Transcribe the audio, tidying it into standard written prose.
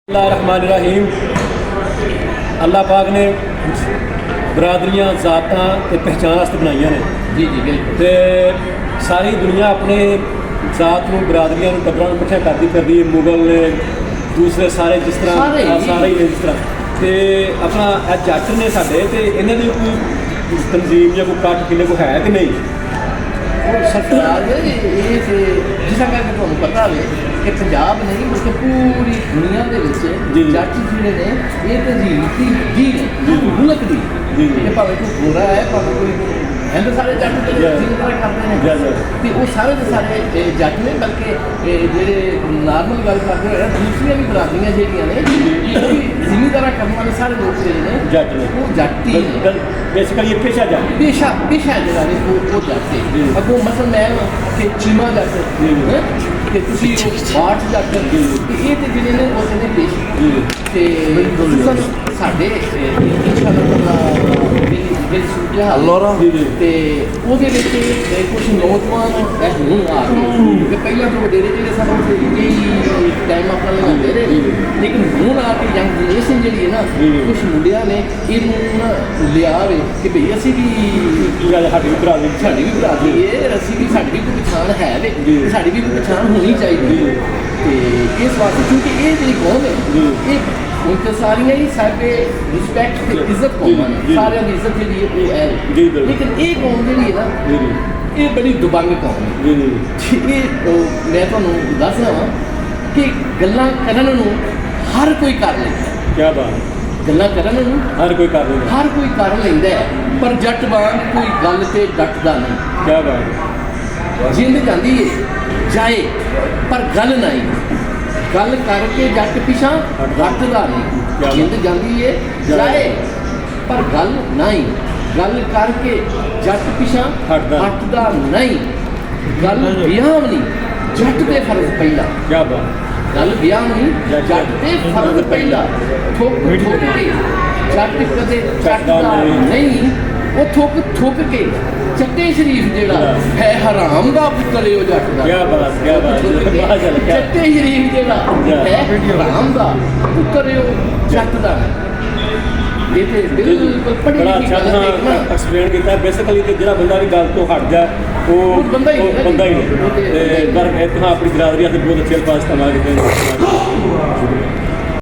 रहमान अल्लाह पाक ने बरादरियां जातां ते पहचान वास्ते बनाइयां ने जी जी बिल्कुल। ते सारी दुनिया अपने जात नूं बरादरियां नूं टब्बरां नूं इकट्ठा करदी फिरदी है। मुगल ने दूसरे सारे जिस तरह सारे ही ने जिस तरह ते अपना जट ने साडे ते इन्हां दी कोई तंजीम या कोई कट किन्ने को है कि नहीं? सरकार ये जिसा करके ਤੁਹਾਨੂੰ ਪਤਾ ਹੋਵੇ ਕਿ ਪੰਜਾਬ ਨਹੀਂ ਬਲਕਿ ਪੂਰੀ ਦੁਨੀਆ ਦੇ ਵਿੱਚ ਜੱਟ ਜਿਹੜੇ ਨੇ ਇਹ ਤਹਿਜ਼ੀਬ ਦੀ ਜੀ ਨੇ ਮੁਲਕ ਦੀ ਕਿ ਭਾਵੇਂ ਕੋਈ ਗੋਰਾ ਹੈ ਭਾਵੇਂ ਕੋਈ ਹਿੰਦ ਸਾਰੇ ਜੱਟ ਦੇ ਜ਼ਿੰਦਗੀ ਕਰਦੇ ਨੇ ਤੇ ਉਹ ਸਾਰੇ ਦੇ ਸਾਰੇ ਜੱਟ ਨੇ ਬਲਕਿ ਜਿਹੜੇ ਨਾਰਮਲ ਗੱਲ ਕਰਦੇ ਹੋਏ ਦੂਸਰੀਆਂ ਵੀ ਬਰਾਦਰੀਆਂ ਜਿਹੜੀਆਂ ਨੇ ਉਹ ਵੀ ਜ਼ਿਮੀਂਦਾਰਾਂ ਕਰਨ ਵਾਲੇ ਸਾਰੇ ਲੋਕ ਜਿਹੜੇ ਨੇ ਜੱਟ ਨੇ ਉਹ ਜੱਟ ਹੀ ਨੇ ਬੇਸਿਕਲੀ ਇਹ ਪੇਸ਼ਾ ਜੱਟ पेशा ਜਿਹੜਾ ਨੇ ਉਹ ਜੱਟ ਹੈ। ਅੱਗੋਂ ਮਸਲ ਮੈਂ ਕਿ ਚੀਮਾ ਜੱਟ ਕਿ ਤੁਸੀਂ ਉਹ ਬਾਠ ਜੱਟ ਤੇ ਇਹ ਤੇ ਜਿਹੜੇ ਨੇ ਉਹ ਨੇ ਪੇਸ਼ ਤੇ ਖੁਸੂਸਨ ਸਾਡੇ ਜਿਹੜੀ ਸੂਟਿਆ ਹਲੋਰਾ ਤੇ ਉਹਦੇ ਵਿੱਚ ਕੁਝ ਨੌਜਵਾਨ ਹੁਣ ਆ ਗਏ ਕਿ ਪਹਿਲਾਂ ਤੋਂ ਵਡੇਰੇ ਜਿਹੜੇ ਸਾਨੂੰ ਕਈ ਟਾਈਮ ਆਪਣਾ ਲਗਾਉਂਦੇ ਰਹੇ ਲੇਕਿਨ ਹੁਣ ਆ ਕੇ ਯੰਗ ਜਨਰੇਸ਼ਨ ਜਿਹੜੀ ਹੈ ਨਾ ਕੁਝ ਮੁੰਡਿਆਂ ਨੇ ਇਹਨੂੰ ਲਿਆ ਵੇ ਕਿ ਭਈ ਅਸੀਂ ਵੀ ਸਾਡੀ ਵੀ ਬਰਾਦਰੀ ਹੈ ਅਸੀਂ ਵੀ ਸਾਡੀ ਵੀ ਕੋਈ ਪਛਾਣ ਹੈ ਵੇ ਸਾਡੀ ਵੀ ਕੋਈ ਪਛਾਣ ਹੋਣੀ ਚਾਹੀਦੀ ਹੈ ਤੇ ਇਸ ਵਾਸਤੇ ਕਿਉਂਕਿ ਇਹ ਜਿਹੜੀ ਕੌਮ ਹੈ ਇਹ ਹੁਣ ਤਾਂ ਸਾਰੀਆਂ ਹੀ ਸਾਡੇ ਰਿਸਪੈਕਟ ਤੇ ਇੱਜ਼ਤ ਕੌਮਾਂ ਨੇ ਸਾਰਿਆਂ ਦੀ ਇੱਜ਼ਤ ਜਿਹੜੀ ਹੈ ਉਹ ਹੈ ਲੇਕਿਨ ਇਹ ਕੌਮ ਜਿਹੜੀ ਹੈ ਨਾ ਇਹ ਬੜੀ ਦੁਬੰਗ ਕੌਮ ਹੈ। ਇਹ ਮੈਂ ਤੁਹਾਨੂੰ ਦੱਸ ਰਿਹਾ ਹਾਂ ਕਿ ਗੱਲਾਂ ਕਰਨ ਨੂੰ ਹਰ ਕੋਈ ਕਰ ਲੈਂਦਾ। ਕਿਆ ਬਾਤ। ਗੱਲਾਂ ਕਰਨ ਨੂੰ ਹਰ ਕੋਈ ਕਰ ਲੈਂਦਾ ਹੈ ਪਰ ਜੱਟ ਵਾਂਗ ਕੋਈ ਗੱਲ ਤੇ ਡਟਦਾ ਨਹੀਂ। ਕਿਆ ਬਾਤ। ਜਿੰਦ ਜਾਂਦੀ ਹੈ ਜਾਏ ਪਰ ਗੱਲ ਨਹੀਂ ਗੱਲ ਕਰਕੇ ਜੱਟ ਪਿਛਾਂ ਹਟਦਾ ਨਹੀਂ। ਜਿੰਦ ਜਾਂਦੀ ਹੈ ਜਾਏ ਪਰ ਗੱਲ ਨਹੀਂ ਗੱਲ ਕਰਕੇ ਜੱਟ ਪਿਛਾਂ ਹਟਦਾ ਨਹੀਂ। ਗੱਲ ਵਿਆਹ ਨਹੀਂ ਜੱਟ ਤੇ ਫਰਜ਼ ਪੈਂਦਾ। ਕਿਆ ਬਾਤ। ਗੱਲ ਵਿਆਹ ਨਹੀਂ ਜੱਟ ਤੇ ਫਰਜ਼ ਪੈਂਦਾ। ਠੋਕ ਕੇ ਜੱਟ ਕਦੇ ਚੱਟਦਾ ਨਹੀਂ ਉਹ ਥੁੱਕ ਕੇ ਚੱਟੇ ਸ਼ਰੀਫ ਜਿਹੜਾ ਹੈ ਹਰਾਮ ਦਾ ਪੁੱਤਰ ਉਹ ਜੱਟ ਦਾ। ਕਿਆ ਬਾਤ। ਚੱਟੇ ਸ਼ਰੀਫ ਜਿਹੜਾ ਹੈ ਹਰਾਮ ਦਾ ਪੁੱਤਰ ਉਹ ਜੱਟ ਦਾ। ਇਹ ਤੇ ਬਿਲਕੁਲ ਪੜ੍ਹੀ ਲਿਖੀ ਗੱਲ ਹੈ। ਐਕਸਪਲੇਨ ਕੀਤਾ ਬੇਸਿਕਲੀ ਕਿ ਜਿਹੜਾ ਬੰਦਾ ਵੀ ਗੱਲ ਤੋਂ ਹਟ ਜਾ ਉਹ ਬੰਦਾ ਹੀ ਨਹੀਂ ਤੇ ਪਰ ਇੱਥੇ ਆਪਣੀ ਬਰਾਦਰੀ ਤੇ ਬਹੁਤ ਅੱਛੇ ਅਲਫਾਜ਼ ਇਸਤੇਮਾਲ ਕੀਤੇ।